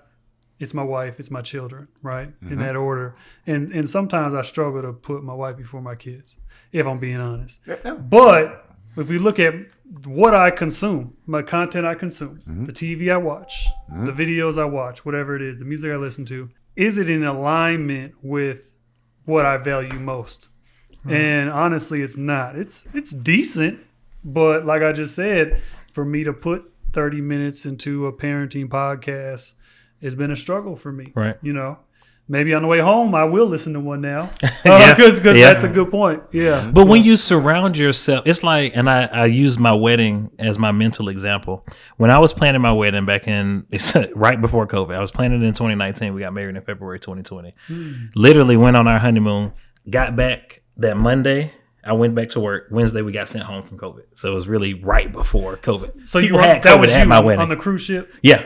Speaker 1: It's my wife, it's my children, right? In that order. And sometimes I struggle to put my wife before my kids, if I'm being honest. But if we look at what I consume, my content I consume, the TV I watch, the videos I watch, whatever it is, the music I listen to, is it in alignment with what I value most? And honestly, it's not. It's decent, but like I just said, for me to put 30 minutes into a parenting podcast, it's been a struggle for me.
Speaker 3: Right.
Speaker 1: You know, maybe on the way home, I will listen to one now. Because that's a good point. Yeah.
Speaker 3: But when you surround yourself, it's like, and I use my wedding as my mental example. When I was planning my wedding back right before COVID, I was planning it in 2019. We got married in February 2020. Literally went on our honeymoon, got back that Monday. I went back to work. Wednesday, we got sent home from COVID. So it was really right before COVID.
Speaker 1: So people had COVID at my wedding. On the cruise ship?
Speaker 3: Yeah.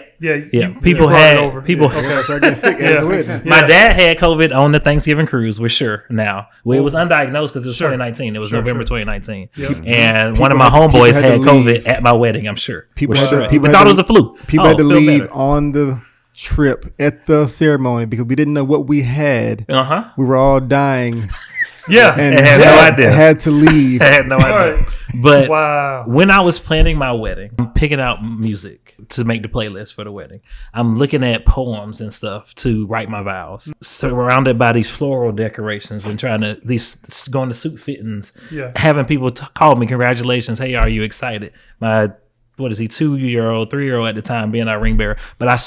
Speaker 3: People had.
Speaker 2: Okay, so I get sick at the wedding.
Speaker 3: My dad had COVID on the Thanksgiving cruise. We're sure now. Well, it was undiagnosed because it was 2019. It was November 2019. Yep. And one of my homeboys had COVID at my wedding, I'm sure. People thought it was a flu.
Speaker 2: People had to leave on the trip at the ceremony because we didn't know what we had. We were all dying.
Speaker 1: Yeah,
Speaker 3: and had no idea.
Speaker 2: Had to leave.
Speaker 3: I had no idea. But
Speaker 1: Wow.
Speaker 3: when I was planning my wedding, I'm picking out music to make the playlist for the wedding. I'm looking at poems and stuff to write my vows, surrounded by these floral decorations and going to suit fittings,
Speaker 1: Yeah.
Speaker 3: having people call me, congratulations. Hey, are you excited? My, 2-year-old, 3-year-old at the time being our ring bearer, but I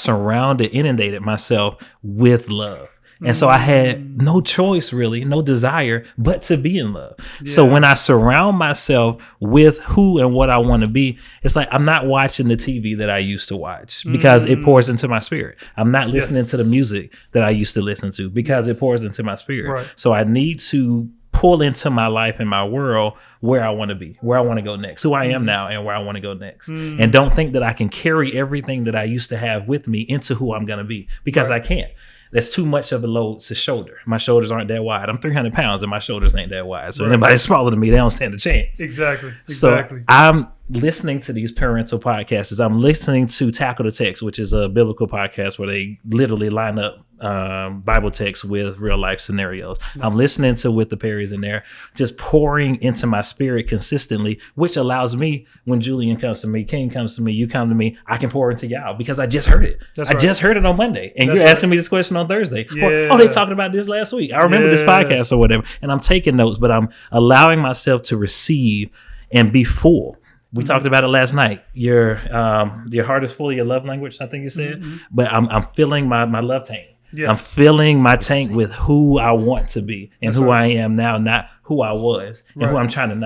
Speaker 3: inundated myself with love. And so I had no choice, really, no desire, but to be in love. So when I surround myself with who and what I want to be, it's like I'm not watching the TV that I used to watch because it pours into my spirit. I'm not listening to the music that I used to listen to because it pours into my spirit.
Speaker 1: Right.
Speaker 3: So I need to pull into my life and my world where I want to be, where I want to go next, who I am now and where I want to go next. And don't think that I can carry everything that I used to have with me into who I'm going to be because I can't. That's too much of a load to shoulder. My shoulders aren't that wide. I'm 300 pounds and my shoulders ain't that wide. So anybody smaller than me, they don't stand a chance.
Speaker 1: Exactly.
Speaker 3: So I'm listening to these parental podcasts. I'm listening to Tackle the Text, which is a biblical podcast where they literally line up Bible texts with real life scenarios. Nice. I'm listening to With the Perrys in there, just pouring into my spirit consistently, which allows me, when Julian comes to me, King comes to me, you come to me, I can pour into y'all because I just heard it. I just heard it on Monday. And you're asking me this question on Thursday. Or, they talked about this last week. I remember this podcast or whatever. And I'm taking notes, but I'm allowing myself to receive and be full. We talked about it last night. Your heart is full of your love language, I think you said. But I'm filling my love tank. Yes. I'm filling my tank with who I want to be and who I am now, not who I was and who I'm trying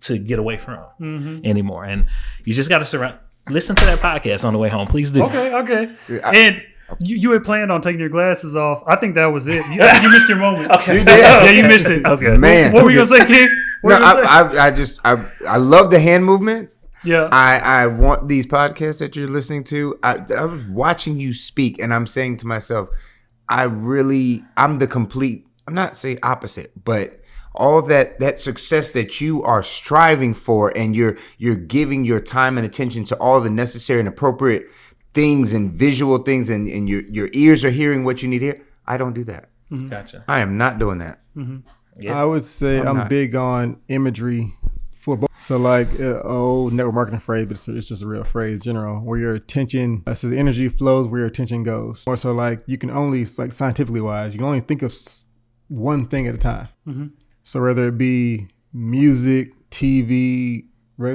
Speaker 3: to get away from anymore. And you just got to listen to that podcast on the way home. Please do.
Speaker 1: Okay. And you had planned on taking your glasses off. I think that was it. You missed your moment.
Speaker 3: Okay.
Speaker 4: You did?
Speaker 1: Yeah, you missed it.
Speaker 4: Okay. Man.
Speaker 1: What were you going to say, King?
Speaker 4: No, I love the hand movements.
Speaker 1: Yeah.
Speaker 4: I want these podcasts that you're listening to. I was watching you speak and I'm saying to myself, I'm the complete, I'm not saying opposite, but all that success that you are striving for and you're giving your time and attention to all the necessary and appropriate things and visual things and your ears are hearing what you need to hear. I don't do that.
Speaker 3: Gotcha.
Speaker 4: I am not doing that.
Speaker 2: Yeah. I would say I'm big on imagery for both. So like old network marketing phrase, but it's just a real phrase, general, where your attention, so the energy flows where your attention goes. Or so like you can only, like scientifically wise, you can only think of one thing at a time. So whether it be music, TV,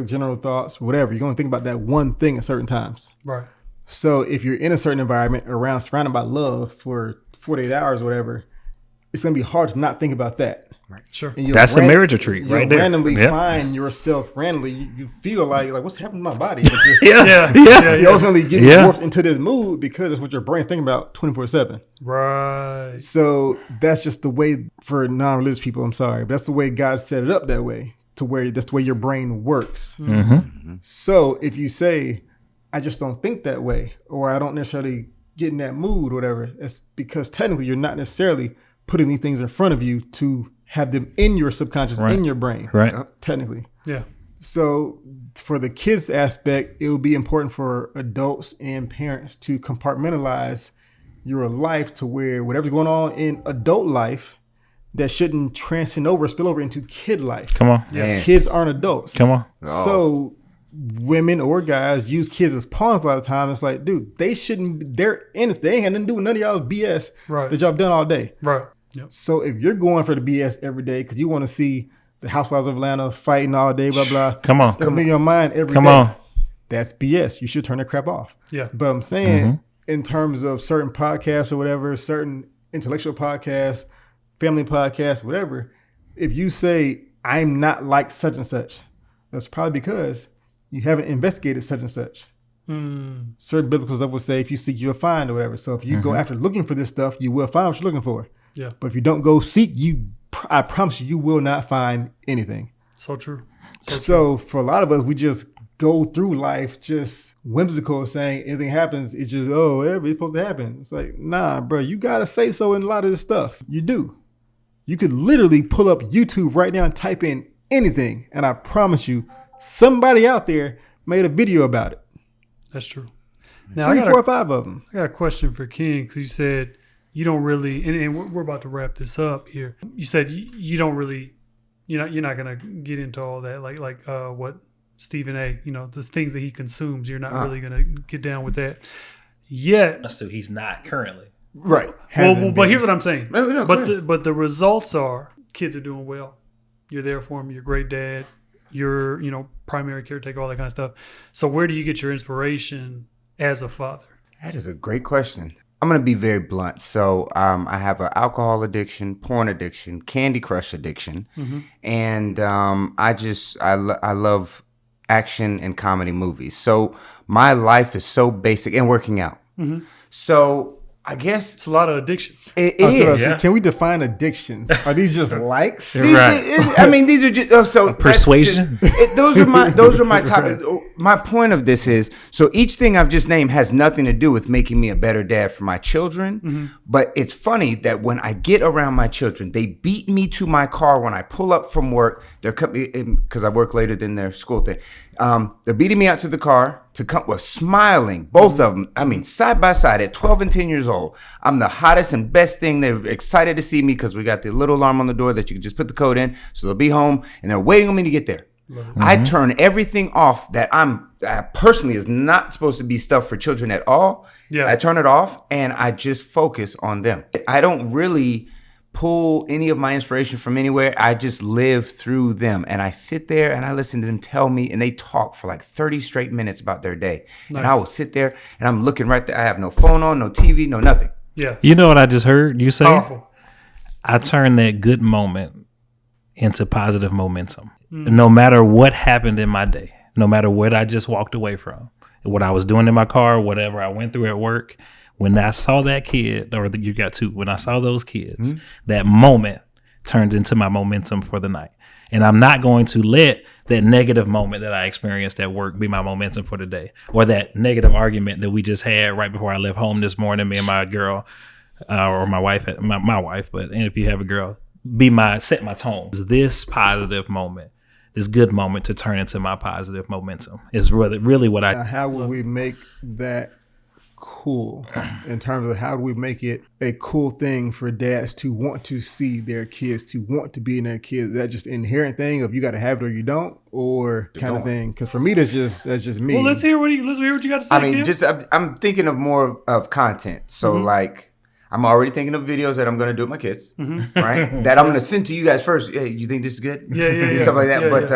Speaker 2: general thoughts, whatever, you're going to think about that one thing at certain times.
Speaker 1: Right.
Speaker 2: So if you're in a certain environment surrounded by love for 48 hours or whatever, it's going to be hard to not think about that.
Speaker 4: Right.
Speaker 1: Sure.
Speaker 3: That's a marriage retreat right there.
Speaker 2: Randomly find yourself randomly. You feel like what's happening to my body? But
Speaker 1: You
Speaker 2: ultimately getting morphed into this mood because it's what your brain's thinking about 24/7.
Speaker 1: Right.
Speaker 2: So that's just the way for non-religious people. I'm sorry, but that's the way God set it up that way, to where that's the way your brain works. So if you say, I just don't think that way, or I don't necessarily get in that mood, or whatever, it's because technically you're not necessarily putting these things in front of you to have them in your subconscious, in your brain, technically.
Speaker 1: Yeah.
Speaker 2: So for the kids aspect, it will be important for adults and parents to compartmentalize your life to where whatever's going on in adult life, that shouldn't spill over into kid life.
Speaker 3: Come on.
Speaker 2: Yes. Kids aren't adults.
Speaker 3: Come on.
Speaker 2: So women or guys use kids as pawns a lot of times. It's like, dude, they shouldn't, they're innocent. They ain't had nothing to do with none of y'all's BS that y'all done all day.
Speaker 1: Right. Yep.
Speaker 2: So if you're going for the BS every day because you want to see the Housewives of Atlanta fighting all day, blah, blah.
Speaker 3: Come on.
Speaker 2: That's in your mind every day.
Speaker 3: Come on.
Speaker 2: That's BS. You should turn that crap off.
Speaker 1: Yeah.
Speaker 2: But I'm saying in terms of certain podcasts or whatever, certain intellectual podcasts, family podcasts, whatever, if you say, I'm not like such and such, that's probably because you haven't investigated such and such. Certain biblical stuff will say, if you seek, you'll find, or whatever. So if you go after looking for this stuff, you will find what you're looking for.
Speaker 1: Yeah.
Speaker 2: But if you don't go seek, I promise you will not find anything.
Speaker 1: So true.
Speaker 2: So for a lot of us, we just go through life just whimsical, saying anything happens, it's just, it's supposed to happen. It's like, nah, bro, you got to say so in a lot of this stuff. You do. You could literally pull up YouTube right now and type in anything. And I promise you, somebody out there made a video about it.
Speaker 1: That's true. Now,
Speaker 2: 3, 4, 5 of them.
Speaker 1: I got a question for King, because you said you don't really, and we're about to wrap this up here. You said you don't really you're not gonna get into all that like what Stephen A. The things that he consumes. You're not really gonna get down with that yet.
Speaker 3: So he's not currently.
Speaker 4: Right.
Speaker 1: But here's what I'm saying.
Speaker 4: No, go ahead.
Speaker 1: But the results are kids are doing well. You're there for them. You're a great dad. You're primary caretaker, all that kind of stuff. So where do you get your inspiration as a father?
Speaker 4: That is a great question. I'm going to be very blunt. So I have an alcohol addiction, porn addiction, Candy Crush addiction. And I love action and comedy movies. So my life is so basic, and working out. So I guess
Speaker 1: It's a lot of addictions.
Speaker 4: it is.
Speaker 3: Yeah.
Speaker 2: Can we define addictions? Are these just likes?
Speaker 4: I mean, these are just so that's
Speaker 3: Persuasion?
Speaker 4: those are my topics. My point of this is so each thing I've just named has nothing to do with making me a better dad for my children. But it's funny that when I get around my children, they beat me to my car when I pull up from work. They're because I work later than their school thing. They're beating me out to the car to come. Well, smiling, both of them. I mean, side by side at 12 and 10 years old. I'm the hottest and best thing. They're excited to see me because we got the little alarm on the door that you can just put the code in. So they'll be home and they're waiting on me to get there. I turn everything off that personally is not supposed to be stuff for children at all.
Speaker 1: Yeah.
Speaker 4: I turn it off and I just focus on them. I don't really pull any of my inspiration from anywhere. I just live through them, and I sit there and I listen to them tell me, and they talk for like 30 straight minutes about their day.
Speaker 1: Nice.
Speaker 4: And I will sit there and I'm looking right there. I have no phone on, no TV, no nothing.
Speaker 1: Yeah.
Speaker 3: You know what I just heard you say?
Speaker 1: Powerful.
Speaker 3: I turn that good moment into positive momentum. No matter what happened in my day, no matter what I just walked away from, what I was doing in my car, whatever I went through at work, when I saw that kid, you got two, when I saw those kids, that moment turned into my momentum for the night. And I'm not going to let that negative moment that I experienced at work be my momentum for the day, or that negative argument that we just had right before I left home this morning, me and my girl, or my wife, my wife, but and if you have a girl, set my tone. This positive moment, this good moment to turn into my positive momentum is really what I.
Speaker 2: How would we make that cool in terms of how do we make it a cool thing for dads to want to see their kids, to want to be in their kids? Is that just inherent thing of you got to have it or you don't, or kind of thing? Because for me, that's just me.
Speaker 1: Well, let's hear what you got to say.
Speaker 4: I mean,
Speaker 1: Kim.
Speaker 4: I'm thinking of more of content. So like, I'm already thinking of videos that I'm going to do with my kids, right? That I'm going to send to you guys first. Hey, you think this is good?
Speaker 1: Yeah.
Speaker 4: Stuff like that.
Speaker 1: Yeah,
Speaker 4: But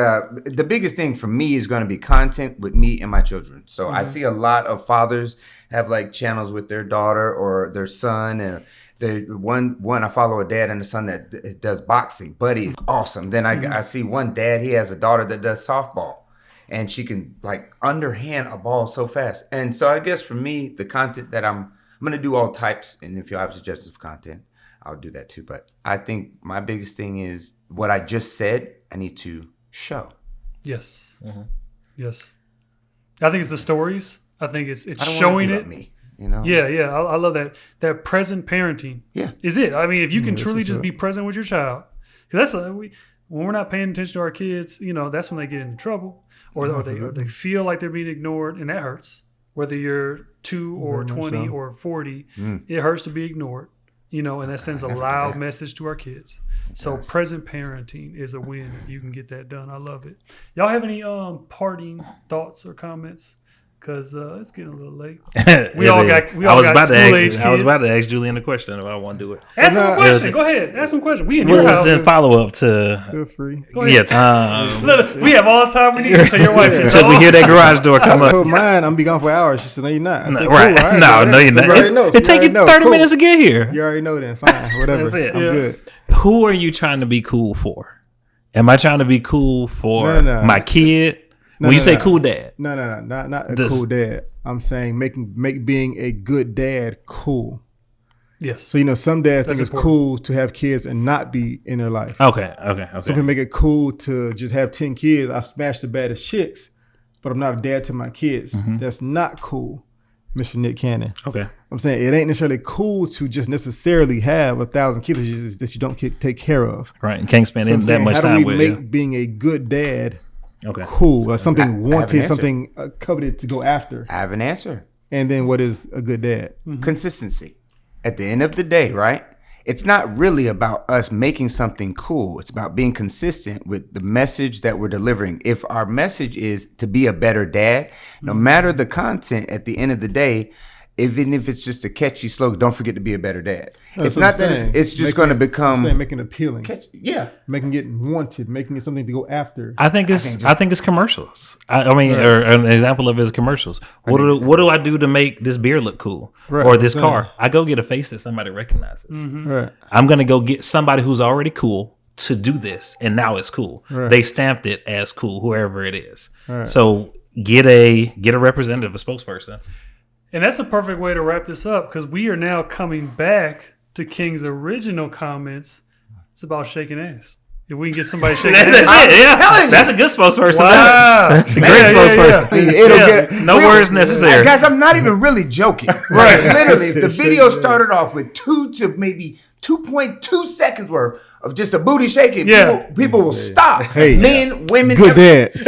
Speaker 4: the biggest thing for me is going to be content with me and my children. So I see a lot of fathers have like channels with their daughter or their son. And the one I follow a dad and a son that does boxing. Buddy is awesome. Then I see one dad, he has a daughter that does softball. And she can like underhand a ball so fast. And so I guess for me, the content that I'm going to do all types, and if you have suggestions for content, I'll do that too. But I think my biggest thing is what I just said, I need to show.
Speaker 1: Yes. Yes. I think it's the stories. I think it's
Speaker 4: I don't
Speaker 1: showing
Speaker 4: wanna be
Speaker 1: it.
Speaker 4: like me, you know?
Speaker 1: Yeah. I love that. That present parenting is it. I mean, if you can truly just be present with your child, because that's when we're not paying attention to our kids, that's when they get into trouble, or they feel like they're being ignored, and that hurts. Whether you're 2 or 20 or 40, it hurts to be ignored, and that sends a loud message to our kids. So present parenting is a win if you can get that done. I love it. Y'all have any parting thoughts or comments? Because it's getting a little late. We all got school-age kids.
Speaker 3: I was about to ask Julian a question if I want to do it.
Speaker 1: Ask him a question. Go ahead. Ask him a question. We in your
Speaker 3: What was
Speaker 1: house.
Speaker 3: the follow-up to...
Speaker 2: Feel free.
Speaker 1: Go ahead.
Speaker 3: Yeah,
Speaker 1: Look, we have all the time we need until your wife gets
Speaker 3: until we
Speaker 1: home.
Speaker 3: hear that garage door come
Speaker 2: I
Speaker 3: up.
Speaker 2: told mine, I'm be gone for hours. She said, no, you're not. I said,
Speaker 3: Right.
Speaker 2: cool, all
Speaker 3: No, you're
Speaker 2: so
Speaker 3: not.
Speaker 2: You already know.
Speaker 3: It take you 30
Speaker 2: Cool.
Speaker 3: minutes to get here.
Speaker 2: You already know then. Fine. Whatever.
Speaker 3: That's it.
Speaker 2: I'm
Speaker 1: Yeah.
Speaker 2: good.
Speaker 3: Who are you trying to be cool for? Am I trying to be cool for
Speaker 2: No.
Speaker 3: my kid?
Speaker 2: No,
Speaker 3: When you
Speaker 2: no,
Speaker 3: say
Speaker 2: no.
Speaker 3: cool dad.
Speaker 2: No, not a cool dad. I'm saying make being a good dad cool.
Speaker 1: Yes.
Speaker 2: So some dads think
Speaker 1: That's
Speaker 2: it's
Speaker 1: important.
Speaker 2: cool to have kids and not be in their life.
Speaker 3: Okay.
Speaker 2: Some people make it cool to just have 10 kids. I smash the baddest chicks, but I'm not a dad to my kids. That's not cool, Mr. Nick Cannon.
Speaker 3: Okay.
Speaker 2: I'm saying it ain't necessarily cool to just necessarily have 1,000 kids that you don't take care of.
Speaker 3: Right. And can't spend
Speaker 2: So I'm
Speaker 3: that
Speaker 2: saying,
Speaker 3: much
Speaker 2: how
Speaker 3: time
Speaker 2: do we
Speaker 3: with
Speaker 2: make
Speaker 3: you.
Speaker 2: being a good dad
Speaker 3: Okay.
Speaker 2: cool? Like something
Speaker 4: I have an
Speaker 2: wanted,
Speaker 4: answer.
Speaker 2: something coveted to go after.
Speaker 4: I have an answer.
Speaker 2: And then what is a good dad?
Speaker 4: Consistency. At the end of the day, right? it's not really about us making something cool. It's about being consistent with the message that we're delivering. If our message is to be a better dad, no matter the content, at the end of the day, even if it's just a catchy slogan, don't forget to be a better dad. It's not that it's just going to become
Speaker 2: making it appealing. Making it wanted, making it something to go after.
Speaker 3: I think it's commercials. I mean, or an example of it is commercials. What do I do to make this beer look cool, or this car? I go get a face that somebody recognizes.
Speaker 2: Right.
Speaker 3: I'm gonna go get somebody who's already cool to do this, and now it's cool.
Speaker 2: Right.
Speaker 3: They stamped it as cool, whoever it is.
Speaker 2: Right.
Speaker 3: So get a representative, a spokesperson.
Speaker 1: And that's a perfect way to wrap this up because we are now coming back to King's original comments. It's about shaking ass. If we can get somebody shaking ass.
Speaker 3: That's it. Yeah, that's a good spokesperson.
Speaker 1: Wow.
Speaker 3: That's a great spokesperson.
Speaker 4: It'll get
Speaker 3: No words necessary.
Speaker 4: Guys, I'm not even really joking. Right. Literally, if the video started off with 2 to maybe 2.2 seconds worth of just a booty shaking, people will stop.
Speaker 2: Hey,
Speaker 4: men, women,
Speaker 2: good dads.